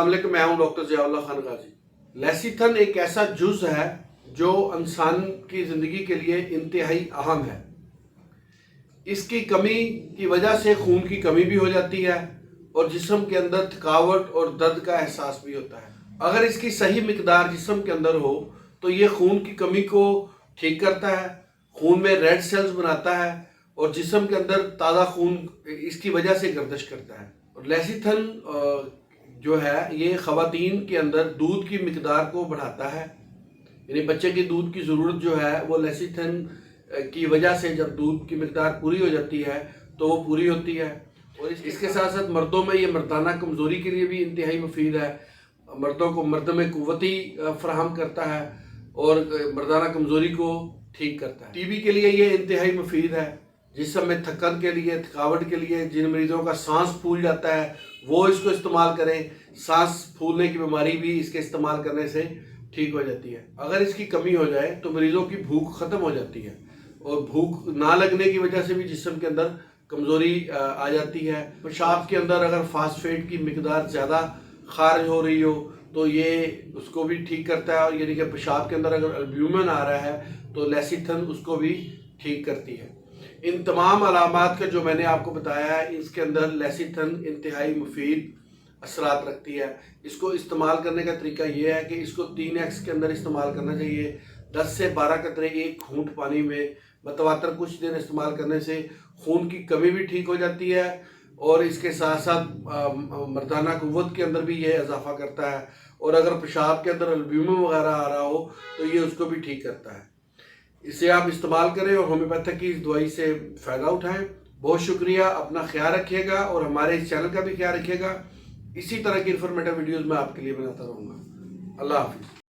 अस्सलाम वालेकुम, मैं हूं डॉक्टर ज़ियाउल्लाह खान गाजी। लेसिथन एक ऐसा जुज़ है जो इंसान की ज़िंदगी के लिए इंतहाई अहम है। इसकी कमी की वजह से खून की कमी भी हो जाती है और जिस्म के अंदर थकावट और दर्द का एहसास भी होता है। अगर इसकी सही मिकदार जिस्म के अंदर हो तो ये खून की कमी को ठीक करता है, खून में रेड सेल्स बनाता है और जिस्म के अंदर ताज़ा खून इसकी वजह से गर्दिश करता है। और लेसिथन जो है ये ख़वातीन के अंदर दूध की मिकदार को बढ़ाता है, यानी बच्चे की दूध की ज़रूरत जो है वो लेसिथन की वजह से जब दूध की मिकदार पूरी हो जाती है तो वो पूरी होती है। और इसके साथ साथ मर्दों में ये मर्दाना कमज़ोरी के लिए भी इंतहाई मुफीद है। मर्दों को मर्द में कुव्वती फराहम करता है और मर्दाना कमज़ोरी को ठीक करता है। टीबी के लिए ये इंतहाई मुफीद है। जिस्म में थकन के लिए, थकावट के लिए, जिन मरीज़ों का सांस फूल जाता है वो इसको इस्तेमाल करें। सांस फूलने की बीमारी भी इसके इस्तेमाल करने से ठीक हो जाती है। अगर इसकी कमी हो जाए तो मरीज़ों की भूख ख़त्म हो जाती है और भूख ना लगने की वजह से भी जिस्म के अंदर कमज़ोरी आ जाती है। पेशाब के अंदर अगर फास्फेट की मिकदार ज़्यादा खारिज हो रही हो तो ये उसको भी ठीक करता है, और यानी कि पेशाब के अंदर अगर एल्ब्यूमिन आ रहा है तो लेसिथन उसको भी ठीक करती है। इन तमाम अलामात का जो मैंने आपको बताया है इसके अंदर लेसिथन इंतहाई मुफीद असरात रखती है। इसको इस्तेमाल करने का तरीका ये है कि इसको 3x के अंदर इस्तेमाल करना चाहिए। 10 से 12 कतरे एक घूंट पानी में मतवातर कुछ दिन इस्तेमाल करने से खून की कमी भी ठीक हो जाती है और इसके साथ साथ मर्दाना कुव्वत के अंदर भी ये इजाफा करता है। और अगर पेशाब के अंदर एल्ब्यूमिन वगैरह आ रहा हो तो ये उसको भी ठीक करता है। इसे आप इस्तेमाल करें और होम्योपैथिक की इस दवाई से फ़ायदा उठाएं। बहुत शुक्रिया, अपना ख्याल रखिएगा और हमारे इस चैनल का भी ख्याल रखिएगा। इसी तरह की इन्फॉर्मेटिव वीडियोज़ मैं आपके लिए बनाता रहूँगा। अल्लाह हाफिज़।